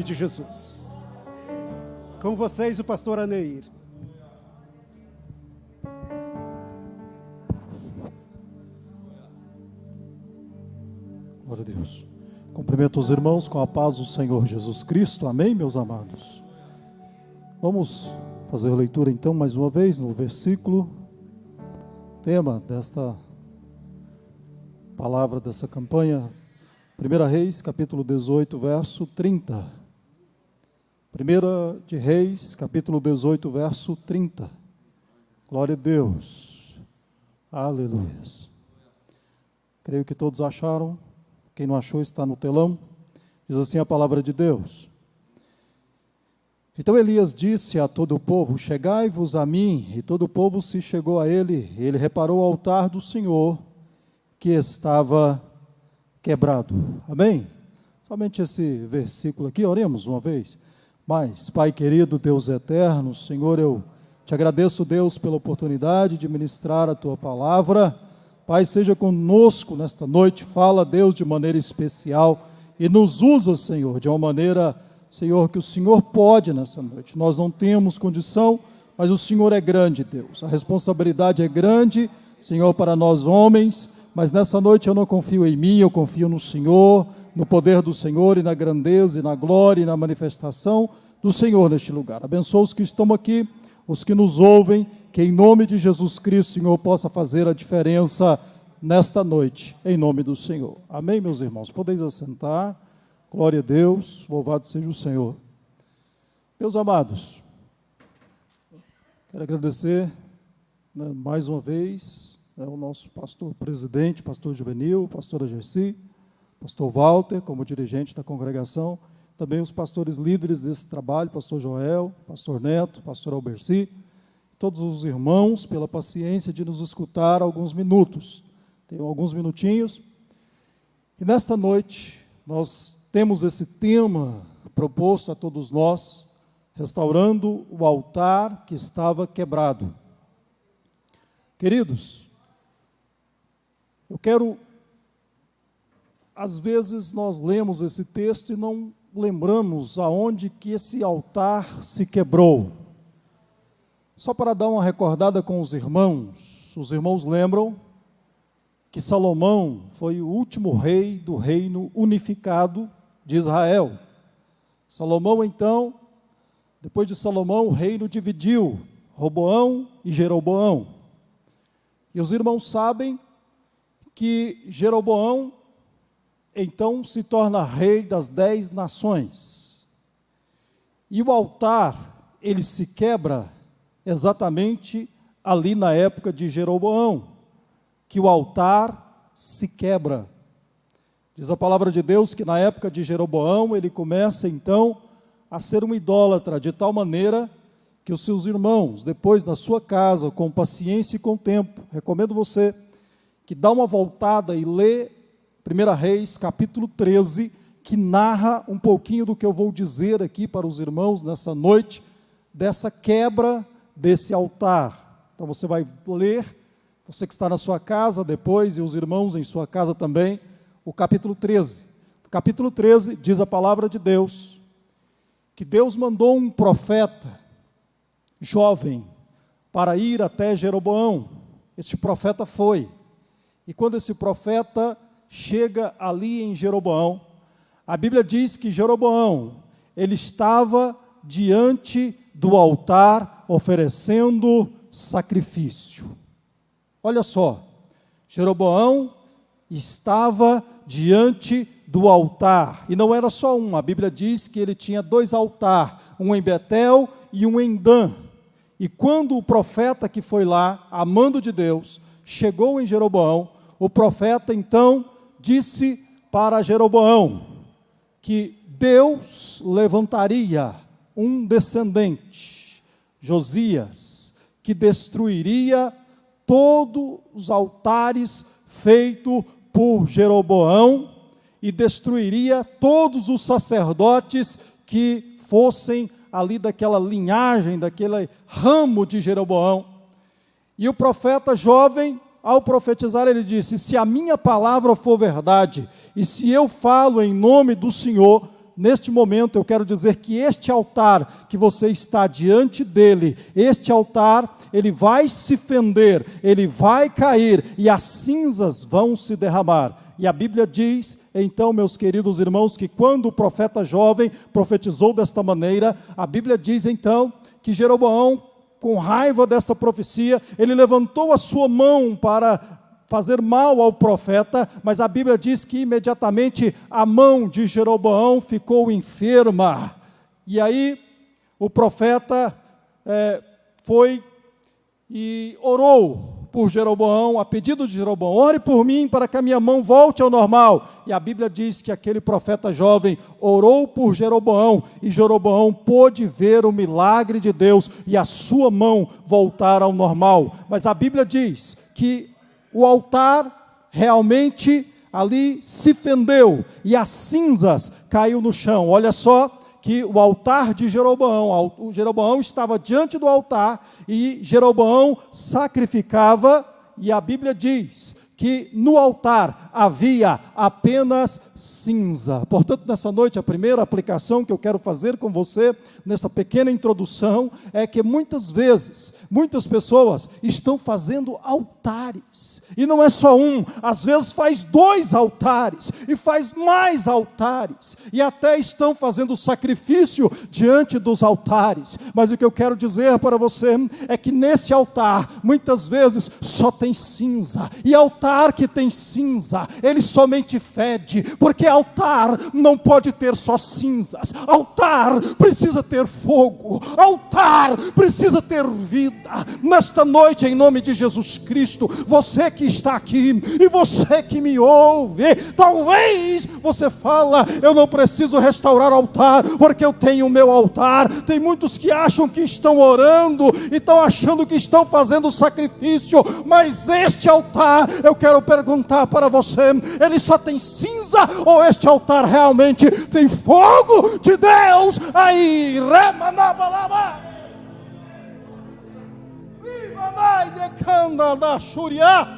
De Jesus. Com vocês, o pastor Aneir. Glória a Deus. Cumprimento os irmãos com a paz do Senhor Jesus Cristo. Amém, meus amados? Vamos fazer leitura então mais uma vez no versículo, tema desta palavra, dessa campanha, 1 Reis, capítulo 18, verso 30. 1 de Reis, capítulo 18, verso 30. Glória a Deus. Aleluia. Creio que todos acharam. Quem não achou está no telão. Diz assim a palavra de Deus. Então Elias disse a todo o povo: chegai-vos a mim. E todo o povo se chegou a ele. Ele reparou o altar do Senhor, que estava quebrado. Amém? Somente esse versículo aqui, oremos uma vez. Mas, Pai querido, Deus eterno, Senhor, eu te agradeço, Deus, pela oportunidade de ministrar a Tua palavra. Pai, seja conosco nesta noite, fala, Deus, de maneira especial e nos usa, Senhor, de uma maneira, Senhor, que o Senhor pode nessa noite. Nós não temos condição, mas o Senhor é grande, Deus. A responsabilidade é grande, Senhor, para nós homens, mas nessa noite eu não confio em mim, eu confio no Senhor, no poder do Senhor e na grandeza e na glória e na manifestação do Senhor neste lugar. Abençoa os que estão aqui, os que nos ouvem, que em nome de Jesus Cristo, Senhor, possa fazer a diferença nesta noite, em nome do Senhor. Amém, meus irmãos? Podeis assentar. Glória a Deus, louvado seja o Senhor. Meus amados, quero agradecer mais uma vez o nosso pastor presidente, pastor Juvenil, pastora Gersi, pastor Walter, como dirigente da congregação, também os pastores líderes desse trabalho, pastor Joel, pastor Neto, pastor Alberci, todos os irmãos pela paciência de nos escutar alguns minutos. Tenho alguns minutinhos. E nesta noite, nós temos esse tema proposto a todos nós, restaurando o altar que estava quebrado. Queridos, eu quero... Às vezes nós lemos esse texto e não lembramos aonde que esse altar se quebrou. Só para dar uma recordada com os irmãos lembram que Salomão foi o último rei do reino unificado de Israel. Salomão, então, depois de Salomão, o reino dividiu, Roboão e Jeroboão. E os irmãos sabem que Jeroboão então se torna rei das 10 nações. E o altar, ele se quebra exatamente ali na época de Jeroboão, que o altar se quebra. Diz a palavra de Deus que na época de Jeroboão, ele começa então a ser um idólatra, de tal maneira que os seus irmãos, depois na sua casa, com paciência e com tempo, recomendo você que dá uma voltada e lê 1 Reis, capítulo 13, que narra um pouquinho do que eu vou dizer aqui para os irmãos nessa noite, dessa quebra desse altar. Então você vai ler, você que está na sua casa depois, e os irmãos em sua casa também, o capítulo 13. No capítulo 13 diz a palavra de Deus, que Deus mandou um profeta jovem para ir até Jeroboão. Este profeta foi, e quando esse profeta chega ali em Jeroboão, a Bíblia diz que Jeroboão, ele estava diante do altar oferecendo sacrifício. Olha só, Jeroboão estava diante do altar, e não era só um, a Bíblia diz que ele tinha 2 altares, um em Betel e um em Dan. E quando o profeta que foi lá, amando de Deus, chegou em Jeroboão, o profeta então disse para Jeroboão que Deus levantaria um descendente, Josias, que destruiria todos os altares feitos por Jeroboão e destruiria todos os sacerdotes que fossem ali daquela linhagem, daquele ramo de Jeroboão. E o profeta jovem, ao profetizar, ele disse: se a minha palavra for verdade, e se eu falo em nome do Senhor, neste momento eu quero dizer que este altar que você está diante dele, este altar, ele vai se fender, ele vai cair e as cinzas vão se derramar. E a Bíblia diz, então, meus queridos irmãos, que quando o profeta jovem profetizou desta maneira, a Bíblia diz então que Jeroboão, com raiva desta profecia, ele levantou a sua mão para fazer mal ao profeta, mas a Bíblia diz que imediatamente a mão de Jeroboão ficou enferma. E aí o profeta foi e orou por Jeroboão, a pedido de Jeroboão: ore por mim para que a minha mão volte ao normal. E a Bíblia diz que aquele profeta jovem orou por Jeroboão, e Jeroboão pôde ver o milagre de Deus e a sua mão voltar ao normal. Mas a Bíblia diz que o altar realmente ali se fendeu e as cinzas caiu no chão. Olha só que o altar de Jeroboão, o Jeroboão estava diante do altar e Jeroboão sacrificava, e a Bíblia diz que no altar havia apenas cinza. Portanto, nessa noite, a primeira aplicação que eu quero fazer com você, nesta pequena introdução, é que muitas vezes, muitas pessoas estão fazendo altares, e não é só um, às vezes faz 2 altares, e faz mais altares, e até estão fazendo sacrifício diante dos altares. Mas o que eu quero dizer para você é que nesse altar, muitas vezes só tem cinza, e altar que tem cinza, ele somente fede, porque altar não pode ter só cinzas, altar precisa ter fogo, altar precisa ter vida. Nesta noite, em nome de Jesus Cristo, você que está aqui, e você que me ouve, talvez você fala: eu não preciso restaurar altar, porque eu tenho o meu altar. Tem muitos que acham que estão orando, e estão achando que estão fazendo sacrifício, mas este altar, eu quero perguntar para você, ele só tem cinza, ou este altar realmente tem fogo de Deus? Aí, remanabalaba, viva mai de canda da xuriá.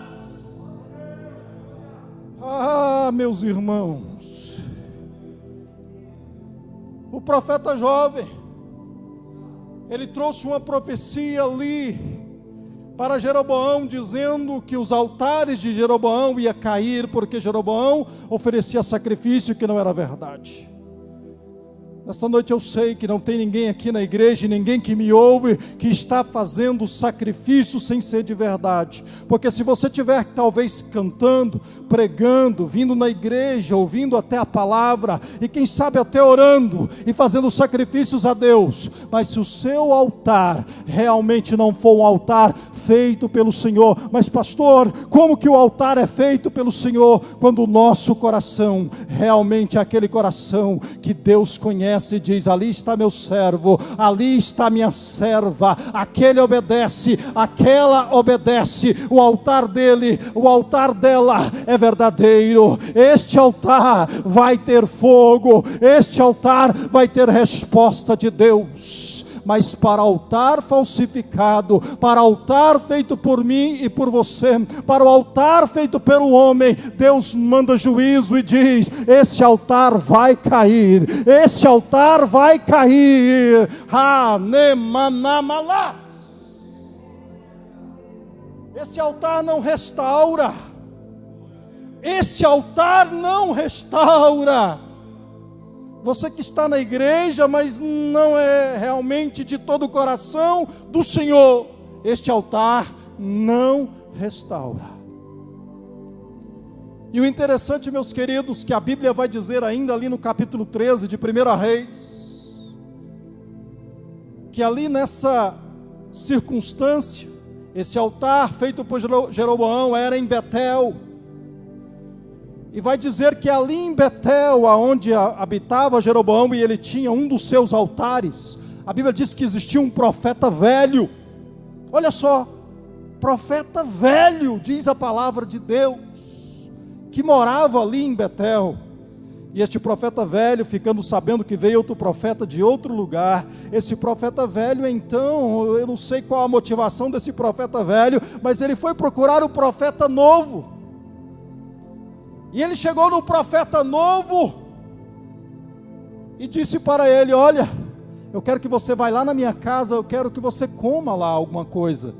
Ah, meus irmãos, o profeta jovem, ele trouxe uma profecia ali para Jeroboão, dizendo que os altares de Jeroboão iam cair, porque Jeroboão oferecia sacrifício que não era verdade. Nessa noite eu sei que não tem ninguém aqui na igreja, ninguém que me ouve, que está fazendo sacrifício sem ser de verdade. Porque se você estiver talvez cantando, pregando, vindo na igreja, ouvindo até a palavra, e quem sabe até orando, e fazendo sacrifícios a Deus, mas se o seu altar realmente não for um altar feito pelo Senhor, mas pastor, como que o altar é feito pelo Senhor? Quando o nosso coração realmente é aquele coração que Deus conhece, e diz: ali está meu servo, ali está minha serva, aquele obedece, aquela obedece, o altar dele, o altar dela é verdadeiro. Este altar vai ter fogo, este altar vai ter resposta de Deus. Mas para altar falsificado, para altar feito por mim e por você, para o altar feito pelo homem, Deus manda juízo e diz: esse altar vai cair, esse altar vai cair. Esse altar não restaura, esse altar não restaura. Você que está na igreja, mas não é realmente de todo o coração do Senhor, este altar não restaura. E o interessante, meus queridos, que a Bíblia vai dizer ainda ali no capítulo 13 de 1 Reis, que ali nessa circunstância, esse altar feito por Jeroboão era em Betel. E vai dizer que ali em Betel, aonde habitava Jeroboão, e ele tinha um dos seus altares, a Bíblia diz que existia um profeta velho. Olha só, profeta velho, diz a palavra de Deus, que morava ali em Betel. E este profeta velho, ficando sabendo que veio outro profeta de outro lugar, esse profeta velho, então, eu não sei qual a motivação desse profeta velho, mas ele foi procurar o profeta novo. E ele chegou no profeta novo, e disse para ele: olha, eu quero que você vá lá na minha casa, eu quero que você coma lá alguma coisa.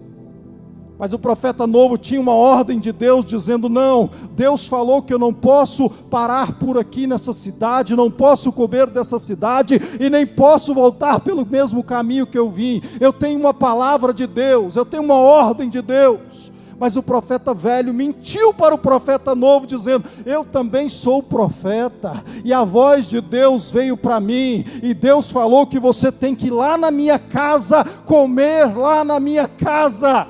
Mas o profeta novo tinha uma ordem de Deus dizendo: não, Deus falou que eu não posso parar por aqui nessa cidade, não posso comer dessa cidade e nem posso voltar pelo mesmo caminho que eu vim. Eu tenho uma palavra de Deus, eu tenho uma ordem de Deus. Mas o profeta velho mentiu para o profeta novo, dizendo: eu também sou profeta, e a voz de Deus veio para mim, e Deus falou que você tem que ir lá na minha casa, comer lá na minha casa.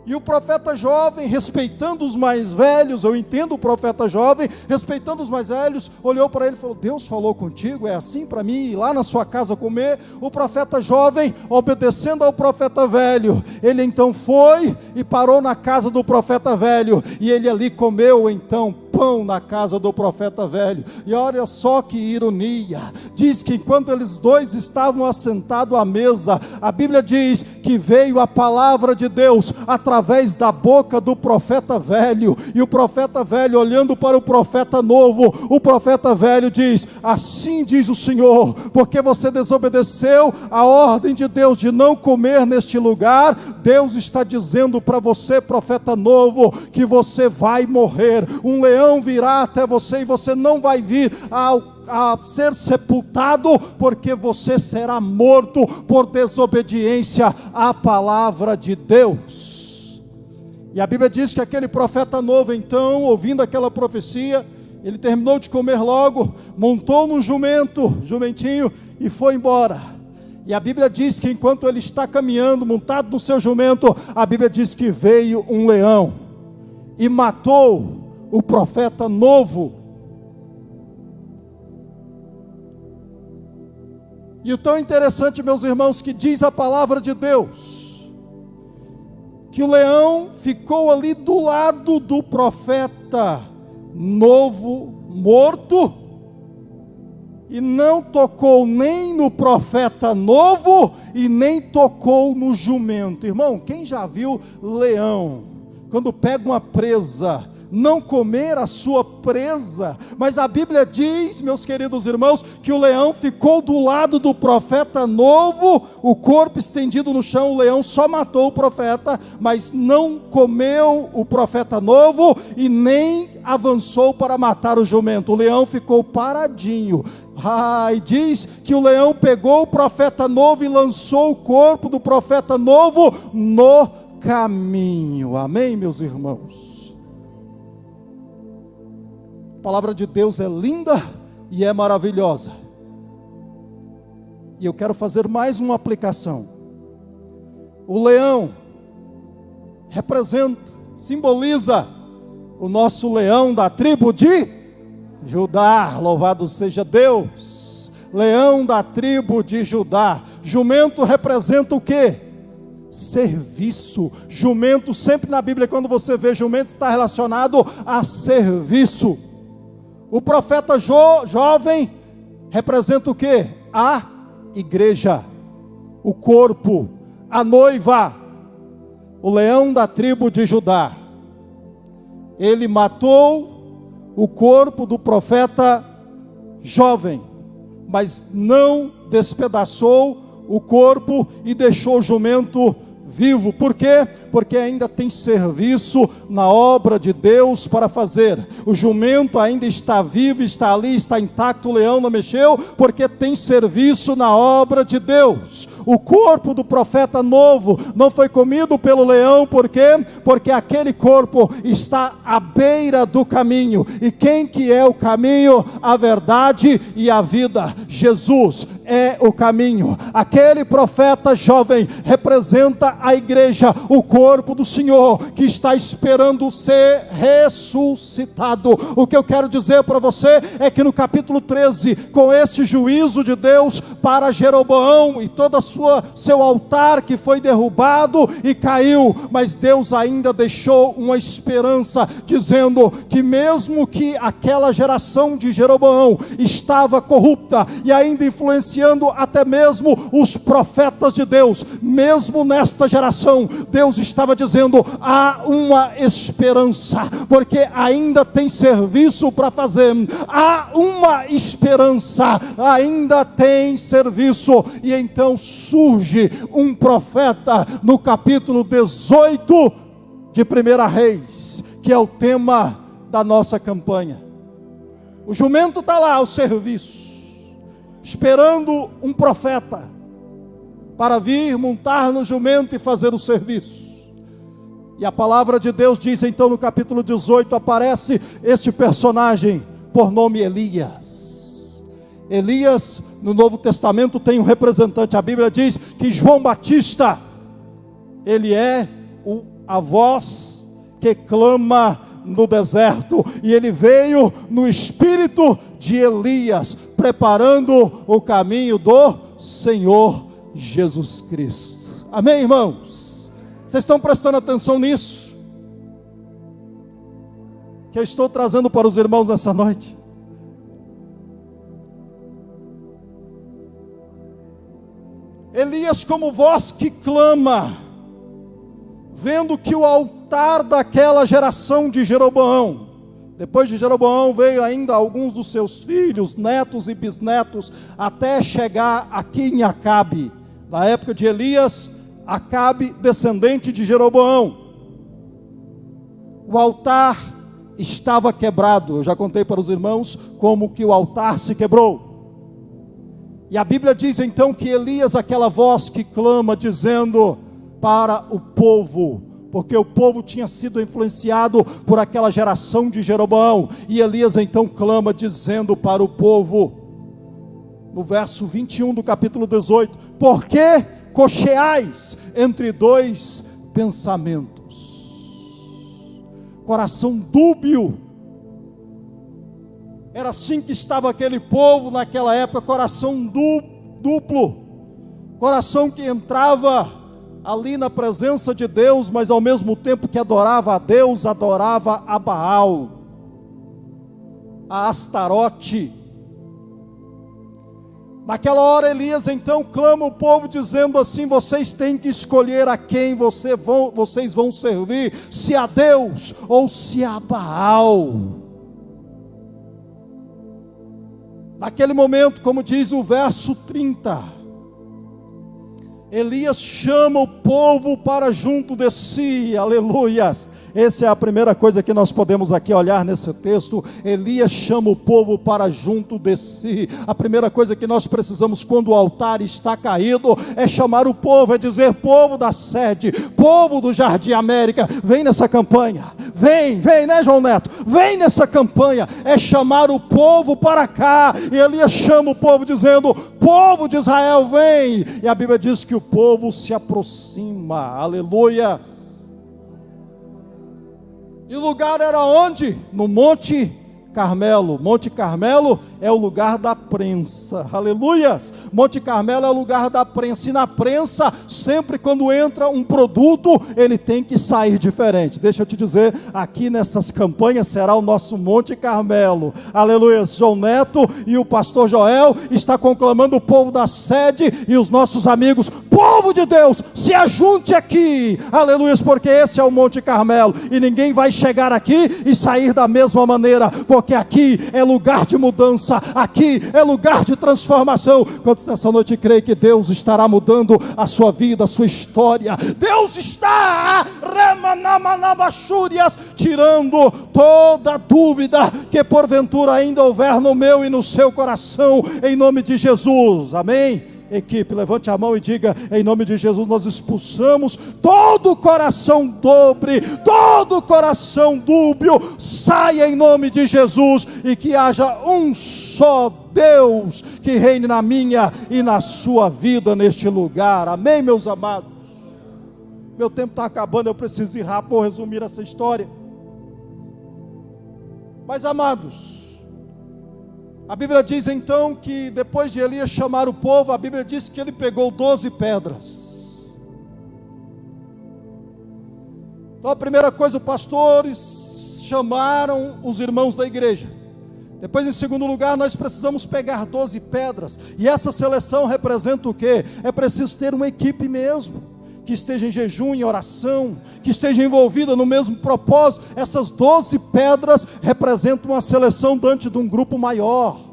E o profeta jovem, respeitando os mais velhos, eu entendo o profeta jovem, respeitando os mais velhos, olhou para ele e falou: Deus falou contigo, é assim para mim ir lá na sua casa comer? O profeta jovem, obedecendo ao profeta velho, ele então foi e parou na casa do profeta velho, e ele ali comeu então pão na casa do profeta velho. E olha só que ironia, diz que enquanto eles dois estavam assentados à mesa, a Bíblia diz que veio a palavra de Deus através da boca do profeta velho, e o profeta velho olhando para o profeta novo, o profeta velho diz: assim diz o Senhor, porque você desobedeceu a ordem de Deus de não comer neste lugar, Deus está dizendo para você, profeta novo, que você vai morrer. Um leão virá até você e você não vai vir a ser sepultado, porque você será morto por desobediência à palavra de Deus. E a Bíblia diz que aquele profeta novo então, ouvindo aquela profecia, ele terminou de comer logo, montou num jumentinho e foi embora. E a Bíblia diz que enquanto ele está caminhando, montado no seu jumento, a Bíblia diz que veio um leão e matou o profeta novo. E o tão interessante, meus irmãos, que diz a palavra de Deus, que o leão ficou ali do lado do profeta novo morto, e não tocou nem no profeta novo, e nem tocou no jumento. Irmão, quem já viu leão, quando pega uma presa, não comer a sua presa? Mas a Bíblia diz, meus queridos irmãos, que o leão ficou do lado do profeta novo, o corpo estendido no chão. O leão só matou o profeta, mas não comeu o profeta novo e nem avançou para matar o jumento. O leão ficou paradinho. E diz que o leão pegou o profeta novo e lançou o corpo do profeta novo no caminho. Amém, meus irmãos? A palavra de Deus é linda e é maravilhosa. E eu quero fazer mais uma aplicação. O leão representa, simboliza o nosso leão da tribo de Judá. Louvado seja Deus. Leão da tribo de Judá. Jumento representa o quê? Serviço. Jumento, sempre na Bíblia, quando você vê jumento, está relacionado a serviço. O profeta jovem representa o quê? A igreja, o corpo, a noiva. O leão da tribo de Judá, ele matou o corpo do profeta jovem, mas não despedaçou o corpo e deixou o jumento vivo. Por quê? Porque ainda tem serviço na obra de Deus para fazer. O jumento ainda está vivo, está ali, está intacto. O leão não mexeu, porque tem serviço na obra de Deus. O corpo do profeta novo não foi comido pelo leão. Por quê? Porque aquele corpo está à beira do caminho. E quem que é o caminho, a verdade e a vida? Jesus é o caminho. Aquele profeta jovem representa a igreja, o corpo do Senhor, que está esperando ser ressuscitado. O que eu quero dizer para você é que no capítulo 13, com esse juízo de Deus para Jeroboão e todo seu altar que foi derrubado e caiu, mas Deus ainda deixou uma esperança, dizendo que mesmo que aquela geração de Jeroboão estava corrupta e ainda influenciando até mesmo os profetas de Deus, mesmo nesta geração, Deus estava dizendo: há uma esperança, porque ainda tem serviço para fazer, há uma esperança, ainda tem serviço. E então surge um profeta no capítulo 18 de 1 Reis, que é o tema da nossa campanha. O jumento está lá ao serviço, esperando um profeta para vir montar no jumento e fazer o serviço. E a palavra de Deus diz então no capítulo 18, aparece este personagem por nome Elias. Elias, no Novo Testamento, tem um representante. A Bíblia diz que João Batista, ele é a voz que clama no deserto, e ele veio no espírito de Elias, preparando o caminho do Senhor Jesus Cristo. Amém, irmãos? Vocês estão prestando atenção nisso que eu estou trazendo para os irmãos nessa noite? Elias, como voz que clama, vendo que o altar daquela geração de Jeroboão, depois de Jeroboão veio ainda alguns dos seus filhos, netos e bisnetos, até chegar aqui em Acabe. Na época de Elias, Acabe, descendente de Jeroboão. O altar estava quebrado. Eu já contei para os irmãos como que o altar se quebrou. E a Bíblia diz então que Elias, aquela voz que clama, dizendo para o povo, porque o povo tinha sido influenciado por aquela geração de Jeroboão, e Elias então clama dizendo para o povo, no verso 21 do capítulo 18: por que cocheais entre dois pensamentos? Coração dúbio. Era assim que estava aquele povo naquela época, coração duplo, coração que entrava ali na presença de Deus, mas ao mesmo tempo que adorava a Deus, adorava a Baal, a Astarote. Naquela hora Elias então clama o povo dizendo assim: vocês têm que escolher a quem vocês vão servir, se a Deus ou se a Baal. Naquele momento, como diz o verso 30, Elias chama o povo para junto de si, aleluias. Essa é a primeira coisa que nós podemos aqui olhar nesse texto. Elias chama o povo para junto de si. A primeira coisa que nós precisamos quando o altar está caído é chamar o povo, é dizer: povo da sede, povo do Jardim América, vem nessa campanha, vem, né, João Neto? Vem nessa campanha, é chamar o povo para cá. E Elias chama o povo dizendo: povo de Israel, vem. E a Bíblia diz que o povo se aproxima, aleluia. E o lugar era onde? No Monte Carmelo. Monte Carmelo é o lugar da prensa, aleluias. Monte Carmelo é o lugar da prensa, e na prensa, sempre quando entra um produto, ele tem que sair diferente. Deixa eu te dizer, aqui nessas campanhas será o nosso Monte Carmelo, aleluias. João Neto e o pastor Joel está conclamando o povo da sede e os nossos amigos: povo de Deus, se ajunte aqui, aleluias, porque esse é o Monte Carmelo, e ninguém vai chegar aqui e sair da mesma maneira, porque aqui é lugar de mudança, aqui é lugar de transformação. Quantos nessa noite creem que Deus estará mudando a sua vida, a sua história? Deus está tirando toda dúvida que porventura ainda houver no meu e no seu coração, em nome de Jesus, amém? Equipe, levante a mão e diga: em nome de Jesus, nós expulsamos todo coração dobre, todo coração dúbio, saia em nome de Jesus, e que haja um só Deus que reine na minha e na sua vida neste lugar, amém, meus amados? Meu tempo está acabando, eu preciso ir rápido, vou resumir essa história. Mas amados, a Bíblia diz então que depois de Elias chamar o povo, a Bíblia diz que ele pegou 12 pedras. Então a primeira coisa, os pastores chamaram os irmãos da igreja, Depois, em segundo lugar, nós precisamos pegar 12 pedras. E essa seleção representa o quê? É preciso ter uma equipe mesmo, que esteja em jejum, em oração, que esteja envolvida no mesmo propósito. Essas 12 pedras representam uma seleção diante de um grupo maior.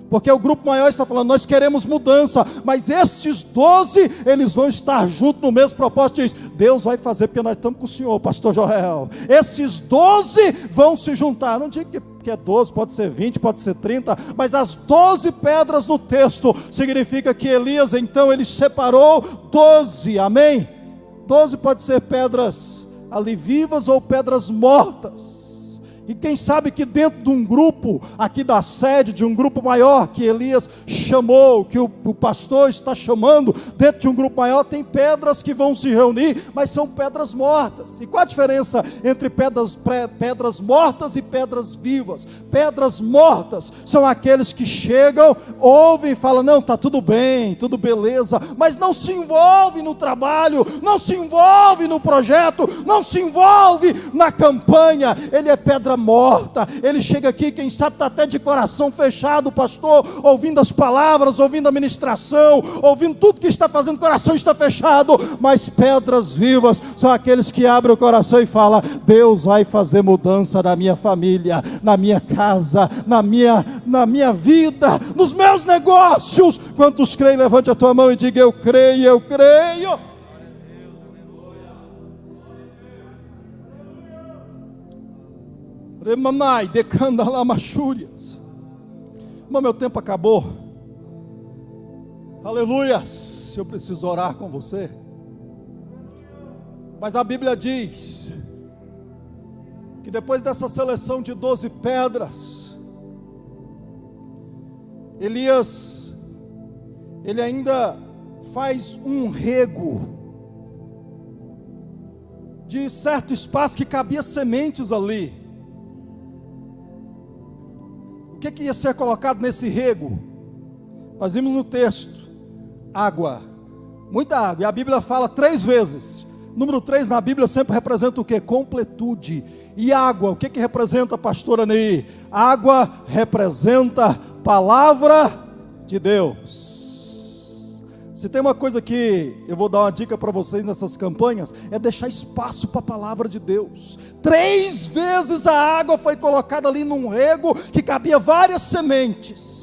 Porque o grupo maior está falando, nós queremos mudança, mas estes 12, eles vão estar juntos no mesmo propósito. Diz, Deus vai fazer, porque nós estamos com o Senhor, pastor Joel. Esses 12 vão se juntar. Não digo que é 12, pode ser 20, pode ser 30, mas as 12 pedras no texto, significa que Elias, então, ele separou 12, amém? 12 pode ser pedras ali vivas ou pedras mortas. E quem sabe que dentro de um grupo, aqui da sede, de um grupo maior que Elias chamou, que o pastor está chamando, dentro de um grupo maior tem pedras que vão se reunir, mas são pedras mortas. E qual a diferença entre pedras mortas e pedras vivas? Pedras mortas são aqueles que chegam, ouvem e falam, não, está tudo bem, tudo beleza, mas não se envolve no trabalho, não se envolve no projeto, não se envolve na campanha. Ele é pedra morta, ele chega aqui, quem sabe está até de coração fechado, pastor, ouvindo as palavras, ouvindo a ministração, ouvindo tudo que está fazendo, o coração está fechado, mas pedras vivas são aqueles que abrem o coração e falam, Deus vai fazer mudança na minha família, na minha casa, na minha vida, nos meus negócios. Quantos creem? Levante a tua mão e diga, eu creio, eu creio. Remanai, decandalamasúrias. Mas meu tempo acabou. Aleluias. Eu preciso orar com você. Mas a Bíblia diz que depois dessa seleção de 12 pedras, Elias, ele ainda faz um rego de certo espaço que cabia sementes ali. O que ia ser colocado nesse rego? Nós vimos no texto, água, muita água, e a Bíblia fala 3 vezes, número 3 na Bíblia sempre representa o que? Completude. E água, o que representa, pastora Ney? Água representa palavra de Deus. Se tem uma coisa que eu vou dar uma dica para vocês nessas campanhas, é deixar espaço para a palavra de Deus. 3 vezes a água foi colocada ali num rego que cabia várias sementes.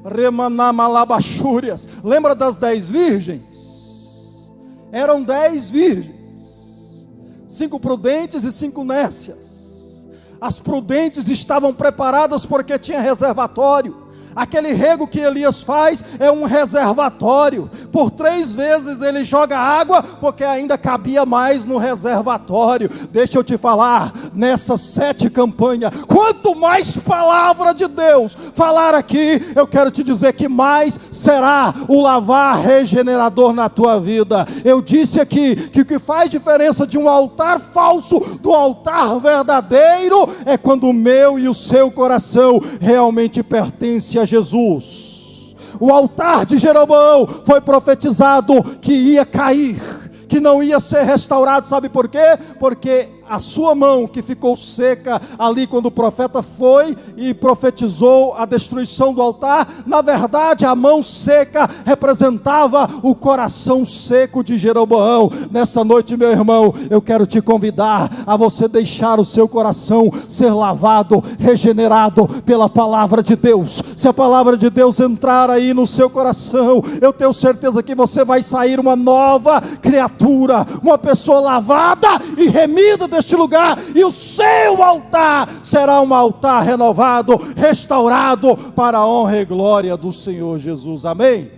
Remanamalabachúrias. Lembra das 10 virgens? Eram 10 virgens, 5 prudentes e 5 nécias. As prudentes estavam preparadas porque tinha reservatório. Aquele rego que Elias faz é um reservatório. Por 3 vezes ele joga água, porque ainda cabia mais no reservatório. Deixa eu te falar, nessa 7 campanha, quanto mais palavra de Deus falar aqui, eu quero te dizer que mais será o lavar regenerador na tua vida. Eu disse aqui que o que faz diferença de um altar falso do altar verdadeiro é quando o meu e o seu coração realmente pertence a Jesus. O altar de Jeroboão foi profetizado que ia cair, que não ia ser restaurado. Sabe por quê? Porque a sua mão que ficou seca ali quando o profeta foi e profetizou a destruição do altar, na verdade a mão seca representava o coração seco de Jeroboão. Nessa noite, meu irmão, eu quero te convidar a você deixar o seu coração ser lavado, regenerado pela palavra de Deus. Se a palavra de Deus entrar aí no seu coração, eu tenho certeza que você vai sair uma nova criatura, uma pessoa lavada e remida deste lugar, e o seu altar será um altar renovado, restaurado para a honra e glória do Senhor Jesus, amém?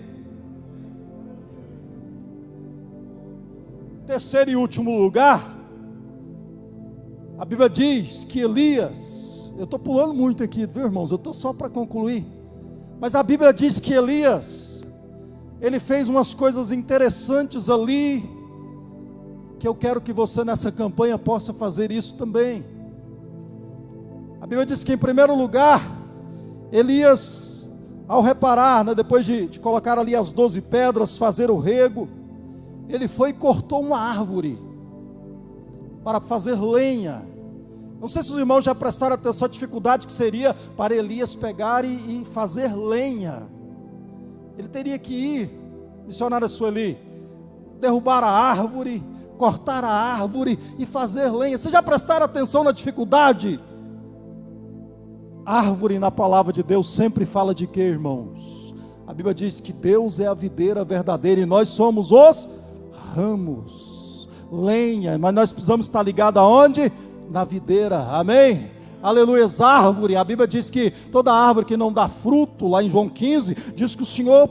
Terceiro e último lugar, a Bíblia diz que Elias, eu estou pulando muito aqui, viu, irmãos? Eu estou só para concluir, mas a Bíblia diz que Elias, ele fez umas coisas interessantes ali, que eu quero que você nessa campanha possa fazer isso também. A Bíblia diz que em primeiro lugar, Elias, ao reparar, depois de colocar ali as 12 pedras, fazer o rego, ele foi e cortou uma árvore, para fazer lenha, Não sei se os irmãos já prestaram atenção à dificuldade que seria para Elias pegar e fazer lenha. Ele teria que ir, missionária Sueli, derrubar a árvore, cortar a árvore e fazer lenha. Vocês já prestaram atenção na dificuldade? Árvore na palavra de Deus sempre fala de quê, irmãos? A Bíblia diz que Deus é a videira verdadeira e nós somos os ramos. Lenha, mas nós precisamos estar ligados aonde? Na videira, amém? Aleluia, árvore. A Bíblia diz que toda árvore que não dá fruto, lá em João 15, diz que o Senhor,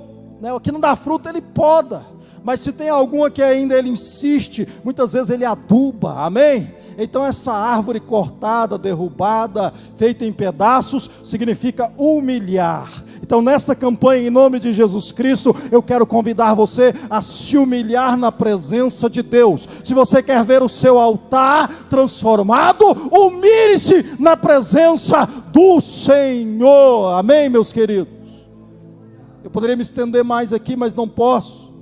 o que não dá fruto ele poda, mas se tem alguma que ainda ele insiste, muitas vezes ele aduba, amém? Então essa árvore cortada, derrubada, feita em pedaços, significa humilhar. Então nesta campanha, em nome de Jesus Cristo, eu quero convidar você a se humilhar na presença de Deus. Se você quer ver o seu altar transformado, humilhe-se na presença do Senhor, amém, meus queridos? Eu poderia me estender mais aqui, mas não posso.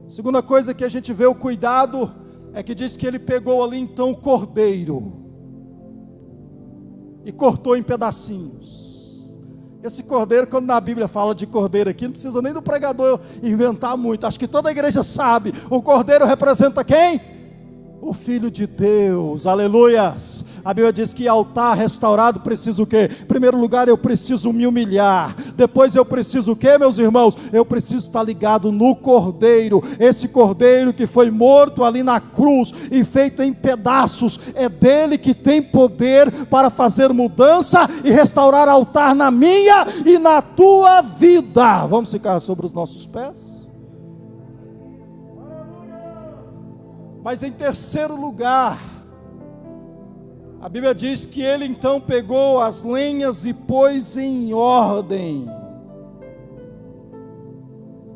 Segunda coisa que a gente vê o cuidado, é que diz que ele pegou ali então o cordeiro e cortou em pedacinhos. Esse cordeiro, quando na Bíblia fala de cordeiro aqui, não precisa nem do pregador inventar muito, acho que toda a igreja sabe, o cordeiro representa quem? O Filho de Deus, aleluias. A Bíblia diz que altar restaurado precisa o quê? Em primeiro lugar eu preciso me humilhar, depois eu preciso o quê, meus irmãos? Eu preciso estar ligado no cordeiro, esse cordeiro que foi morto ali na cruz e feito em pedaços, é dele que tem poder para fazer mudança e restaurar altar na minha e na tua vida. Vamos ficar sobre os nossos pés? Mas em terceiro lugar, a Bíblia diz que ele então pegou as lenhas e pôs em ordem.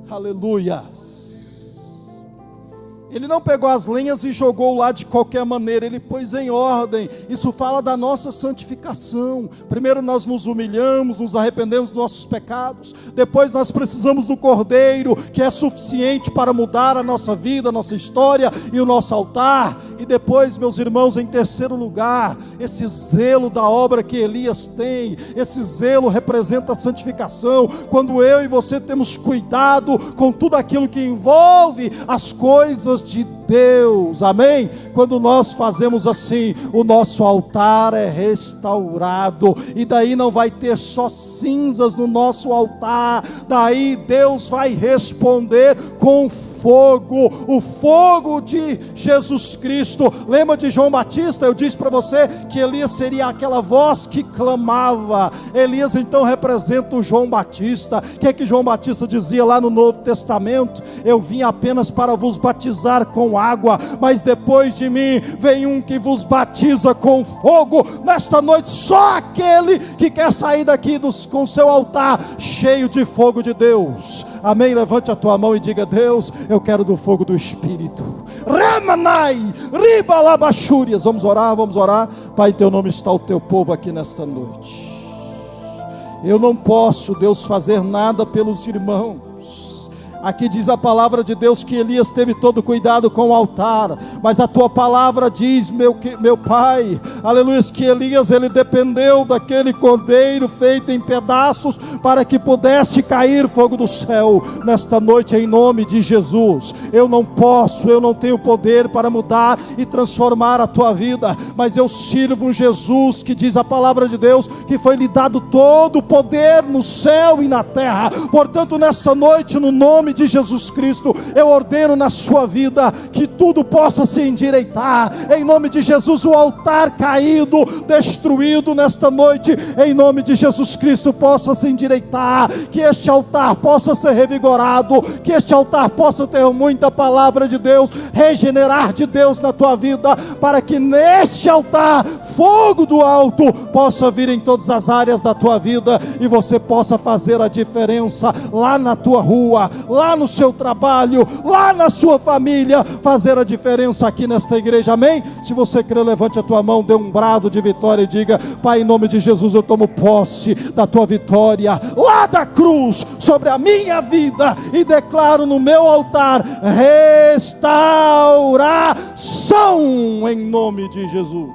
Aleluias. Ele não pegou as lenhas e jogou lá de qualquer maneira, ele pôs em ordem. Isso fala da nossa santificação. Primeiro nós nos humilhamos, nos arrependemos dos nossos pecados. Depois nós precisamos do cordeiro, que é suficiente para mudar a nossa vida, a nossa história e o nosso altar. E depois, meus irmãos, em terceiro lugar, esse zelo da obra que Elias tem, esse zelo representa a santificação. Quando eu e você temos cuidado com tudo aquilo que envolve as coisas de Deus, amém? Quando nós fazemos assim, o nosso altar é restaurado, e daí não vai ter só cinzas no nosso altar, daí Deus vai responder com fogo, o fogo de Jesus Cristo. Lembra de João Batista? Eu disse para você que Elias seria aquela voz que clamava. Elias então representa o João Batista. O que é que João Batista dizia lá no Novo Testamento? Eu vim apenas para vos batizar com água, mas depois de mim vem um que vos batiza com fogo. Nesta noite só aquele que quer sair daqui com seu altar cheio de fogo de Deus, amém? Levante a tua mão e diga: Deus, eu quero do fogo do Espírito. Remanai, ribalabachúrias. Vamos orar. Pai, em teu nome está o teu povo aqui nesta noite. Eu não posso, Deus, fazer nada pelos irmãos. Aqui diz a palavra de Deus que Elias teve todo cuidado com o altar, mas a tua palavra diz, meu Pai, aleluia, que Elias, ele dependeu daquele cordeiro feito em pedaços, para que pudesse cair fogo do céu. Nesta noite, em nome de Jesus, eu não tenho poder para mudar e transformar a tua vida, mas eu sirvo um Jesus, que diz a palavra de Deus, que foi lhe dado todo o poder no céu e na terra. Portanto, nessa noite, no nome de Jesus Cristo, eu ordeno na sua vida que tudo possa se endireitar, em nome de Jesus. O altar caído, destruído nesta noite, em nome de Jesus Cristo, possa se endireitar, que este altar possa ser revigorado, que este altar possa ter muita palavra de Deus, regenerar de Deus na tua vida, para que neste altar, fogo do alto possa vir em todas as áreas da tua vida, e você possa fazer a diferença lá na tua rua, lá no seu trabalho, lá na sua família, fazer a diferença aqui nesta igreja, amém? Se você crê, levante a tua mão, dê um brado de vitória e diga: Pai, em nome de Jesus, eu tomo posse da tua vitória lá da cruz sobre a minha vida, e declaro no meu altar restauração em nome de Jesus.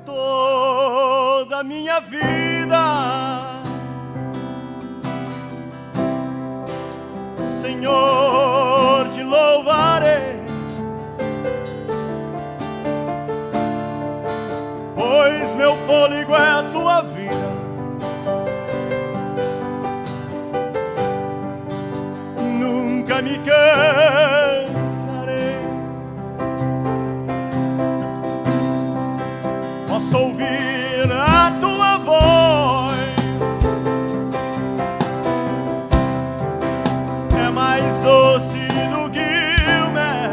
toda a minha vida, Senhor, te louvarei, pois meu fôlego é a tua vida. Nunca me cansarei. Posso ouvir a tua voz, é mais doce do que o mel,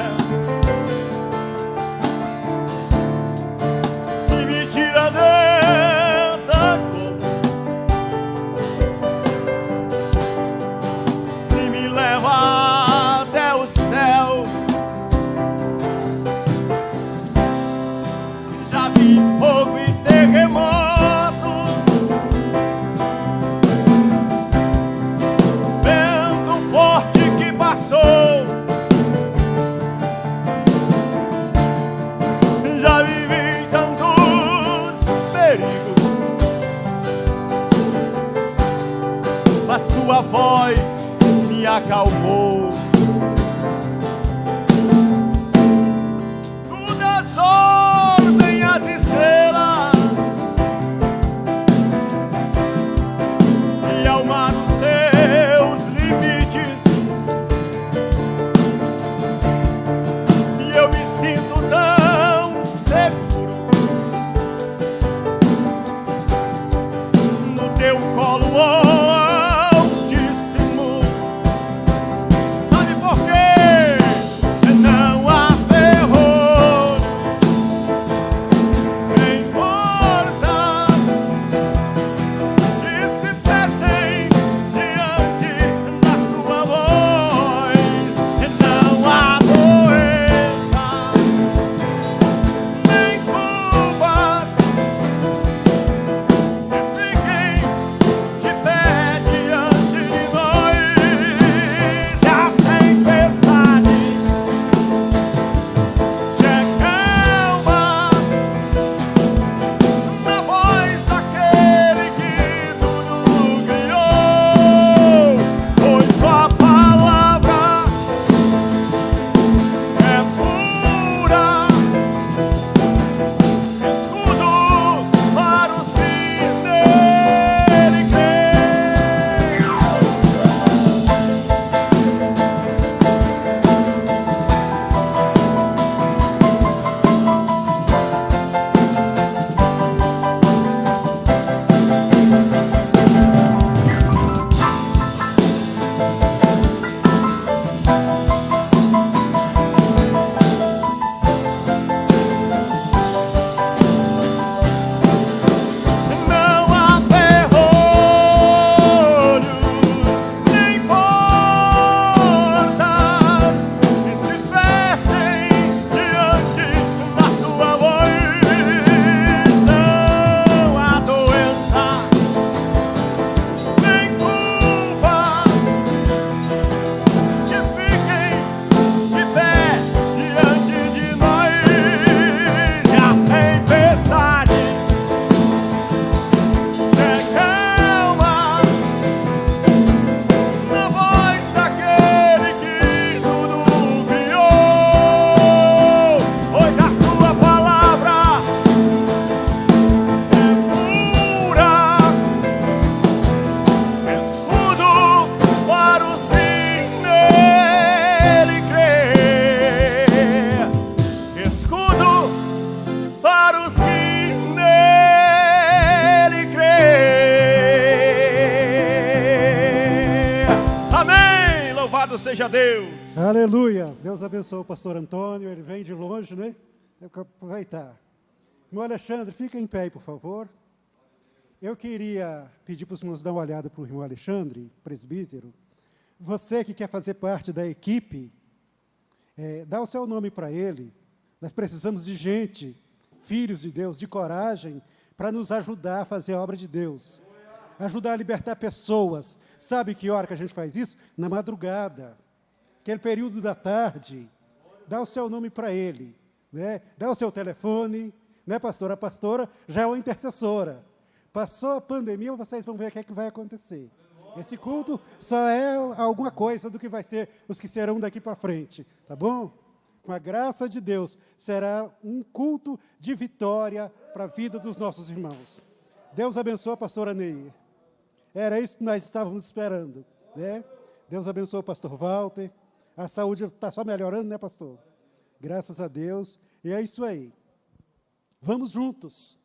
e me tira dessa cor e me leva até o céu. Já vi fogo e terremoto, vento forte que passou. Já vivi tantos perigos, mas tua voz me acalmou. Tu das ordem às estrelas e ao mar os seus limites, e eu me sinto tão seguro no teu colo altíssimo. Sabe por quê? Não há terror, nem portas que se fechem diante da sua voz. Não há doença, nem culpa que fiquem de pé diante de nós. E a tempestade se acalma na voz daquele que tudo criou, pois sua palavra é pura, escudo para os que nele creem. Não há ferrolhos, nem portas que se fechem diante da sua voz. Não há doença, nem culpa que fiquem de pé diante de nós. E a tempestade se calma na voz daquele que tudo criou, pois a tua palavra é pura, escudo para os que nele creem. Escudo para os que nele creem. Amém! Louvado seja Deus! Aleluia. Deus abençoe o pastor Antônio. Ele vem de longe, né? Tem que aproveitar. Irmão Alexandre, fica em pé, por favor. Eu queria pedir para os irmãos dar uma olhada para o irmão Alexandre, presbítero. Você que quer fazer parte da equipe, dá o seu nome para ele. Nós precisamos de gente, filhos de Deus, de coragem, para nos ajudar a fazer a obra de Deus. Ajudar a libertar pessoas. Sabe que hora que a gente faz isso? Na madrugada. Aquele período da tarde. Dá o seu nome para ele, né? Dá o seu telefone, Né, pastora? A pastora já é uma intercessora. Passou a pandemia, vocês vão ver o que é que vai acontecer. Esse culto só é alguma coisa do que vai ser os que serão daqui para frente, tá bom? Com a graça de Deus, será um culto de vitória para a vida dos nossos irmãos. Deus abençoe a pastora Neir. Era isso que nós estávamos esperando, né? Deus abençoe o pastor Walter. A saúde está só melhorando, né, pastor? Graças a Deus. E é isso aí. Vamos juntos.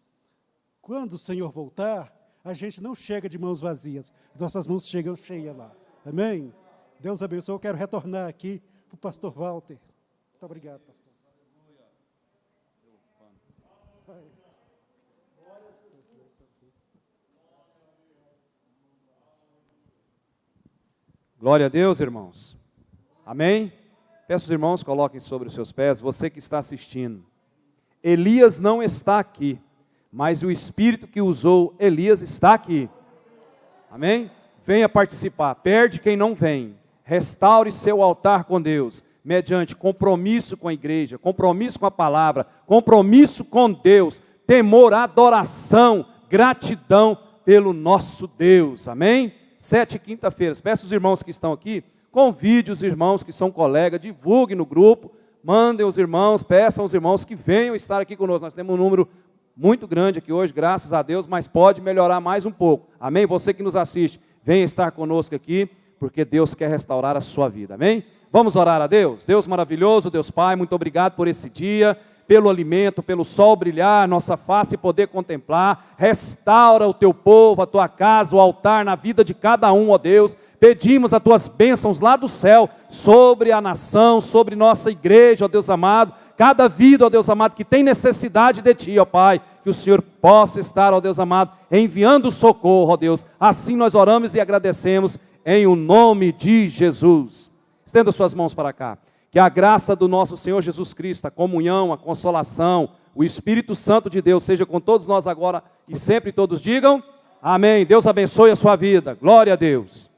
Quando o Senhor voltar, a gente não chega de mãos vazias. Nossas mãos chegam cheias lá. Amém? Deus abençoe. Eu quero retornar aqui para o pastor Walter. Muito obrigado, pastor. Glória a Deus, irmãos. Amém? Peço os irmãos, coloquem sobre os seus pés, você que está assistindo. Elias não está aqui, mas o Espírito que usou Elias está aqui. Amém? Venha participar, perde quem não vem. Restaure seu altar com Deus, mediante compromisso com a igreja, compromisso com a palavra, compromisso com Deus, temor, adoração, gratidão pelo nosso Deus. Amém? 7 quinta-feiras. Peço os irmãos que estão aqui, convide os irmãos que são colegas, divulgue no grupo, mandem os irmãos, peçam os irmãos que venham estar aqui conosco. Nós temos um número muito grande aqui hoje, graças a Deus, mas pode melhorar mais um pouco. Amém? Você que nos assiste, venha estar conosco aqui, porque Deus quer restaurar a sua vida. Amém? Vamos orar a Deus? Deus maravilhoso, Deus Pai, muito obrigado por esse dia, pelo alimento, pelo sol brilhar, nossa face poder contemplar. Restaura o teu povo, a tua casa, o altar na vida de cada um, ó Deus. Pedimos as tuas bênçãos lá do céu, sobre a nação, sobre nossa igreja, ó Deus amado. Cada vida, ó Deus amado, que tem necessidade de Ti, ó Pai, que o Senhor possa estar, ó Deus amado, enviando socorro, ó Deus. Assim nós oramos e agradecemos, em o nome de Jesus. Estenda suas mãos para cá. Que a graça do nosso Senhor Jesus Cristo, a comunhão, a consolação, o Espírito Santo de Deus, seja com todos nós agora e sempre todos digam amém. Deus abençoe a sua vida. Glória a Deus.